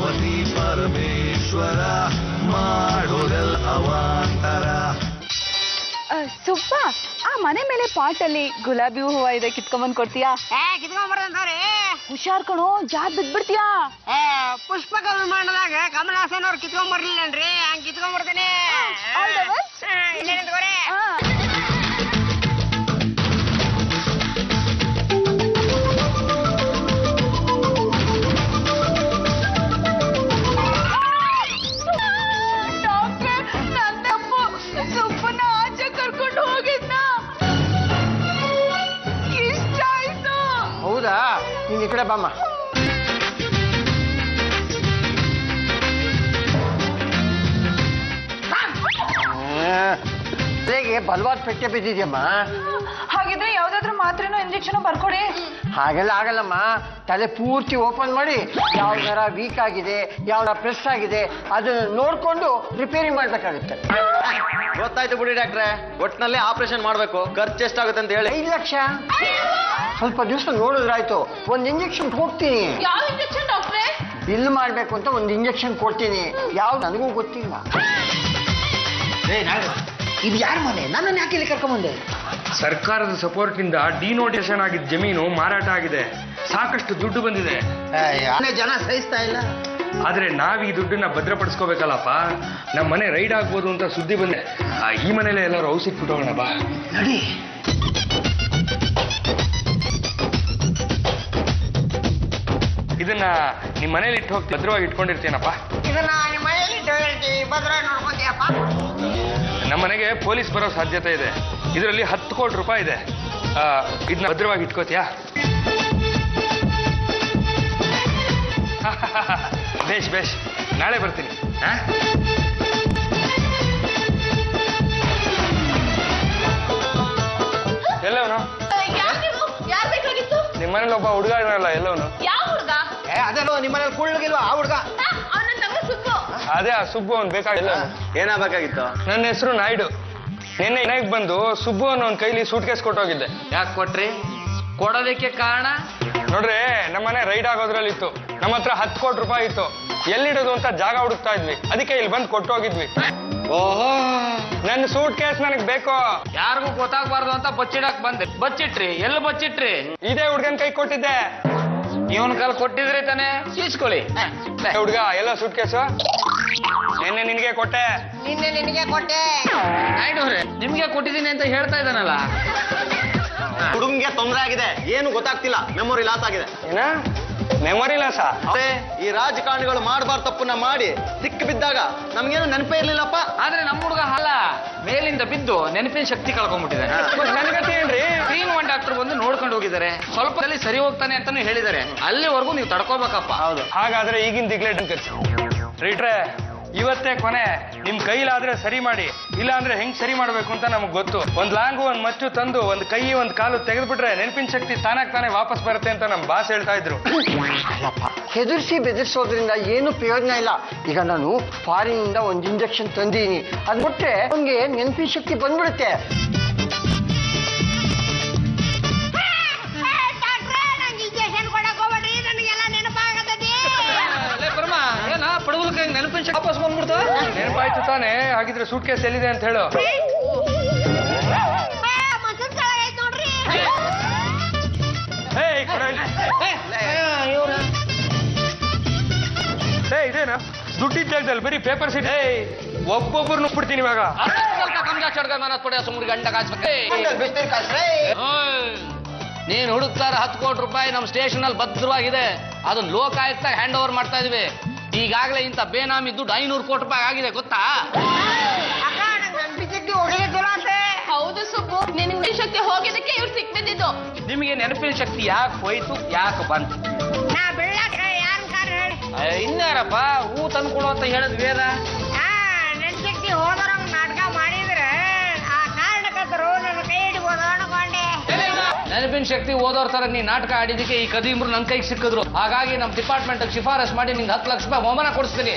ಪಾರ್ವತಿ ಪರಮೇಶ್ವರ ಮಾಡೋದೆಲ್ಲ ಅವಾಂತರ. ಸುಬ್ಬ, ಆ ಮನೆ ಮೇಲೆ ಪಾಟಲ್ಲಿ ಗುಲಾಬಿ ಹೂವ ಇದೆ, ಕಿತ್ಕೊಂಬಂದ್ ಕೊಡ್ತೀಯಾ? ಕಿತ್ಕೊಂಡ್ಬರ್ದಂತವ್ರಿ. ಹುಷಾರ್ ಕಣೋ, ಜಾರ್ ಬಿದ್ಬಿಡ್ತೀಯಾ? ಪುಷ್ಪಕ ವಿಮಾನದಾಗ ಕಮಲಾಸನ್ ಅವ್ರು ಕಿತ್ಕೊಂಡ್ಬರ್ಲಿಲ್ಲನ್ರಿ, ಹಂಗ್ ಕಿತ್ಕೊಂಡ್ಬರ್ತೇನೆ. ಹೌದಾ, ನೀನ್ ಈ ಕಡೆ ಬಾಮ್ಮ. ಹೇಗೆ ಬಲವಾದ ಪೆಟ್ಟೆ ಬಿದ್ದಿದ್ಯಮ್ಮ. ಹಾಗಿದ್ರೆ ಯಾವ್ದಾದ್ರು ಮಾತ್ರೆನೋ ಇಂಜೆಕ್ಷನ್ ಬರ್ಕೊಡಿ. ಹಾಗೆಲ್ಲ ಆಗಲ್ಲಮ್ಮ, ತಲೆ ಪೂರ್ತಿ ಓಪನ್ ಮಾಡಿ ಯಾವ ನರ ವೀಕ್ ಆಗಿದೆ, ಯಾವ ಪ್ರೆಸ್ ಆಗಿದೆ ಅದನ್ನ ನೋಡ್ಕೊಂಡು ರಿಪೇರಿ ಮಾಡ್ಬೇಕಾಗುತ್ತೆ. ಗೊತ್ತಾಯ್ತು ಬಿಡಿ ಡಾಕ್ಟ್ರೆ, ಒಟ್ಟಿನಲ್ಲಿ ಆಪರೇಷನ್ ಮಾಡ್ಬೇಕು. ಖರ್ಚು ಎಷ್ಟಾಗುತ್ತೆ ಅಂತ ಹೇಳಿ. 5 ಲಕ್ಷ. ಸ್ವಲ್ಪ ದಿವಸ ನೋಡಿದ್ರಾಯ್ತು, ಒಂದು ಇಂಜೆಕ್ಷನ್ ಹೋಗ್ತೀನಿ. ಯಾವ ಇಂಜೆಕ್ಷನ್ ಡಾಕ್ಟ್ರೆ? ಬಿಲ್ ಮಾಡ್ಬೇಕು ಅಂತ ಒಂದು ಇಂಜೆಕ್ಷನ್ ಕೊಡ್ತೀನಿ, ಯಾವ್ದು ನನಗೂ ಗೊತ್ತಿಲ್ಲ. ಇದು ಯಾರ ಮನೆ? ನನ್ನನ್ನು ಯಾಕೆ ಇಲ್ಲಿ ಕರ್ಕೊಂಬಂದೆ? ಸರ್ಕಾರದ ಸಪೋರ್ಟ್ನಿಂದ ಡಿನೋಟಿಫಿಕೇಶನ್ ಆಗಿದ್ದ ಜಮೀನು ಮಾರಾಟ ಆಗಿದೆ, ಸಾಕಷ್ಟು ದುಡ್ಡು ಬಂದಿದೆ. ಜನ ಸಹಿಸ್ತಾ ಇಲ್ಲ. ಆದ್ರೆ ನಾವ್ ಈ ದುಡ್ಡನ್ನ ಭದ್ರಪಡಿಸ್ಕೋಬೇಕಲ್ಲಪ್ಪ. ನಮ್ಮ ಮನೆ ರೈಡ್ ಆಗ್ಬೋದು ಅಂತ ಸುದ್ದಿ ಬಂದೆ. ಈ ಮನೇಲೆ ಎಲ್ಲರೂ ಔಷಧಿ ಹೋಗೋಣ ಬಾ. ನಡಿ. ಇದನ್ನ ನಿಮ್ ಮನೇಲಿ ಇಟ್ಟು ಹೋಗಿ ಭದ್ರವಾಗಿ ಇಟ್ಕೊಂಡಿರ್ತೀನಪ್ಪ. ಇದನ್ನ ನಿಮ್ಮ ಮನೆಯಲ್ಲಿ ಇಟ್ಟು ಹೇಳ್ತೀವಿ, ಭದ್ರ ನೋಡ್ಕೊಂತೀಯಪ್ಪ. ನಮ್ಮ ಮನೆಗೆ ಪೊಲೀಸ್ ಬರೋ ಸಾಧ್ಯತೆ ಇದೆ. ಇದರಲ್ಲಿ 10 ಕೋಟಿ ರೂಪಾಯಿ ಇದೆ. ಇದನ್ನ ಭದ್ರವಾಗಿ ಇಟ್ಕೋತೀಯಾ? ಬೇಷ್ ಬೇಷ್, ನಾಳೆ ಬರ್ತೀನಿ. ಎಲ್ಲವನು? ನಿಮ್ಮ ಮನೇಲಿ ಒಬ್ಬ ಹುಡುಗ ಇರಲ್ಲ, ಎಲ್ಲವನು? ಯಾವ ಹುಡುಗ? ಅದನ್ನು ನಿಮ್ಮ ಮನೇಲಿ ಕುಳ್ಳಗಿಲ್ವಾ ಆ ಹುಡುಗ? ಅದೇ ಆ ಸುಬ್ಬು ಅವ್ನು ಬೇಕಾಗಿಲ್ಲ. ಏನಾಗಬೇಕಾಗಿತ್ತು? ನನ್ನ ಹೆಸರು ನಾಯ್ಡು. ನಿನ್ನೆ ಮನೆಗೆ ಬಂದು ಸುಬ್ಬು ಅನ್ನೋ ಒಂದು ಕೈಲಿ ಸೂಟ್ ಕೇಸ್ ಕೊಟ್ಟೋಗಿದ್ದೆ. ಯಾಕೆ ಕೊಟ್ರಿ? ಕೊಡೋದಕ್ಕೆ ಕಾರಣ ನೋಡ್ರಿ, ನಮ್ಮನೆ ರೈಡ್ ಆಗೋದ್ರಲ್ಲಿ ಇತ್ತು. ನಮ್ಮ ಹತ್ರ 10 ಕೋಟಿ ರೂಪಾಯಿ ಇತ್ತು. ಎಲ್ಲಿಡೋದು ಅಂತ ಜಾಗ ಹುಡುಕ್ತಾ ಇದ್ವಿ, ಅದಕ್ಕೆ ಇಲ್ಲಿ ಬಂದು ಕೊಟ್ಟೋಗಿದ್ವಿ. ಓಹೋ, ನನ್ನ ಸೂಟ್ ಕೇಸ್ ನನಗೆ ಬೇಕು. ಯಾರಿಗೂ ಗೊತ್ತಾಗಬಾರ್ದು ಅಂತ ಬಚ್ಚಿಡಕ್ ಬಂದೆ. ಬಚ್ಚಿಟ್ರಿ? ಎಲ್ಲಿ ಬಚ್ಚಿಟ್ರಿ? ಇದೇ ಹುಡ್ಗನ್ ಕೈ ಕೊಟ್ಟಿದ್ದೆ. ಇವನ್ ಕಾಲ್ ಕೊಟ್ಟಿದ್ರೆ ತಾನೆ ಈಸ್ಕೊಳ್ಳಿ. ಹುಡ್ಗ ಎಲ್ಲ ಸೂಟ್ ಕೇಸು ನಿನ್ನೆ ನಿನಗೆ ಕೊಟ್ಟೆ. ನಿನ್ನೆ ನಿನಗೆ ಕೊಟ್ಟೆ. ನಾಯ್ಡುವ್ರೆ, ನಿಮ್ಗೆ ಕೊಟ್ಟಿದ್ದೀನಿ ಅಂತ ಹೇಳ್ತಾ ಇದ್ದಾನಲ್ಲ. ಹುಡುಗಂಗೆ ತೊಂದರೆ ಆಗಿದೆ, ಏನು ಗೊತ್ತಾಗ್ತಿಲ್ಲ, ಮೆಮೊರಿ ಲಾಸ್ ಆಗಿದೆ. ಏನ ಮೆಮೊರಿ ಲಾಸ? ಈ ರಾಜಕಾರಣಿಗಳು ಮಾಡಬಾರ್ದು ತಪ್ಪನ್ನ ಮಾಡಿ ಸಿಕ್ಕ ಬಿದ್ದಾಗ ನಮ್ಗೇನು ನೆನಪೇ ಇರ್ಲಿಲ್ಲಪ್ಪ. ಆದ್ರೆ ನಮ್ಮ ಹುಡುಗ ಅಲ್ಲ, ಮೇಲಿಂದ ಬಿದ್ದು ನೆನಪಿನ ಶಕ್ತಿ ಕಳ್ಕೊಂಡ್ಬಿಟ್ಟಿದ್ದಾರೆ. ನನಗತ್ತೆ ಏನ್ರಿ? ಸ್ಕ್ರೀನ್ 1 ಡಾಕ್ಟರ್ ಬಂದು ನೋಡ್ಕೊಂಡು ಹೋಗಿದ್ದಾರೆ. ಸ್ವಲ್ಪದಲ್ಲಿ ಸರಿ ಹೋಗ್ತಾನೆ ಅಂತಾನು ಹೇಳಿದ್ದಾರೆ. ಅಲ್ಲಿವರೆಗೂ ನೀವು ತಡ್ಕೋಬೇಕಪ್ಪ. ಹೌದು. ಹಾಗಾದ್ರೆ ಈಗಿನ ದಿಗ್ಲೇ ರೀಟ್ರೆ, ಇವತ್ತೇ ಕೊನೆ. ನಿಮ್ ಕೈಲಾದ್ರೆ ಸರಿ ಮಾಡಿ, ಇಲ್ಲ ಅಂದ್ರೆ ಹೆಂಗ್ ಸರಿ ಮಾಡ್ಬೇಕು ಅಂತ ನಮಗ್ ಗೊತ್ತು. ಒಂದ್ ಲಾಂಗು, ಒಂದ್ ಮಚ್ಚು ತಂದು ಒಂದ್ ಕೈ ಒಂದ್ ಕಾಲು ತೆಗೆದ್ಬಿಟ್ರೆ ನೆನಪಿನ ಶಕ್ತಿ ತಾನಾಗ್ ತಾನೇ ವಾಪಸ್ ಬರುತ್ತೆ ಅಂತ ನಮ್ ಬಾಸ್ ಹೇಳ್ತಾ ಇದ್ರು. ಅಲ್ಲಪ್ಪ, ಹೆದರ್ಸಿ ಬೆದರ್ಸೋದ್ರಿಂದ ಏನು ಪ್ರಯೋಜನ ಇಲ್ಲ. ಈಗ ನಾನು ಫಾರಿನ್ ಇಂದ ಒಂದು ಇಂಜೆಕ್ಷನ್ ತಂದೀನಿ, ಅದ್ ಬಿಟ್ರೆ ಅವ್ನಿಗೆ ನೆನಪಿನ ಶಕ್ತಿ ಬಂದ್ಬಿಡುತ್ತೆ. ನೆನಪಿನ ಶಕ್ತಿ ವಾಪಸ್ ಬಂದ್ಬಿಡ್ತು. ನೆನಪಾಯ್ತು ತಾನೆ? ಹಾಗಿದ್ರೆ ಸೂಟ್ ಕೇಸ್ ಎಲ್ಲಿದೆ ಅಂತ ಹೇಳು. ಇದೇನಾ ದುಡ್ಡಿದ್ದ ಜಾಗದಲ್ಲಿ ಬರೀ ಪೇಪರ್ ಸೀಟ್. ಒಬ್ಬೊಬ್ಬರು ನುಗ್ಬಿಡ್ತೀನಿ ಇವಾಗ. ನೀನ್ ಹುಡುಕ್ತಾರ 10 ಕೋಟಿ ರೂಪಾಯಿ ನಮ್ಮ ಸ್ಟೇಷನ್ ಅಲ್ಲಿ ಭದ್ರವಾಗಿದೆ. ಅದನ್ನ ಲೋಕಾಯುಕ್ತ ಹ್ಯಾಂಡ್ ಓವರ್ ಮಾಡ್ತಾ ಇದೀವಿ. ಈಗಾಗಲೇ ಇಂಥ ಬೇನಾಮಿ ದುಡ್ಡು 500 ಕೋಟಿ ರೂಪಾಯಿ ಆಗಿದೆ, ಗೊತ್ತಾ? ಹೌದು ಸುಬ್ಬು, ನಿನ್ನ ಶಕ್ತಿ ಹೋಗಿದ್ದಕ್ಕೆ ಇವ್ರು ಸಿಕ್ಬಿದ್ದಿದ್ದು. ನಿಮಗೆ ನೆನಪಿನ ಶಕ್ತಿ ಯಾಕೆ ಹೋಯ್ತು, ಯಾಕೆ ಬಂತು? ಇನ್ಯಾರಪ್ಪ ಹೂ ತಂದ್ಕೊಡು ಅಂತ ಹೇಳದ್ ವೇದ. ನೆನಶಕ್ತಿ ಹೋದರಂಗ್ ನಾಟಕ ಮಾಡಿದ್ರೆ ಆ ಕಾರಣಕರ್ತರು ನನ್ನ ಕೈ ಹಿಡಿಬೋದು ಅನ್ಕೊಂಡೆ. ನೆನಪಿನ ಶಕ್ತಿ ಓದೋರ್ ತರ ನೀ ನಾಟಕ ಆಡಿದಕ್ಕೆ ಈ ಕದೀಮ್ರು ನನ್ನ ಕೈಗೆ ಸಿಕ್ಕಿದ್ರು. ಹಾಗಾಗಿ ನಮ್ಮ ಡಿಪಾರ್ಟ್ಮೆಂಟ್ ಶಿಫಾರಸ್ ಮಾಡಿ ನಿಂಗೆ 10 ಲಕ್ಷ ರೂಪಾಯಿ ಬಹುಮಾನ ಕೊಡಿಸ್ತೀನಿ.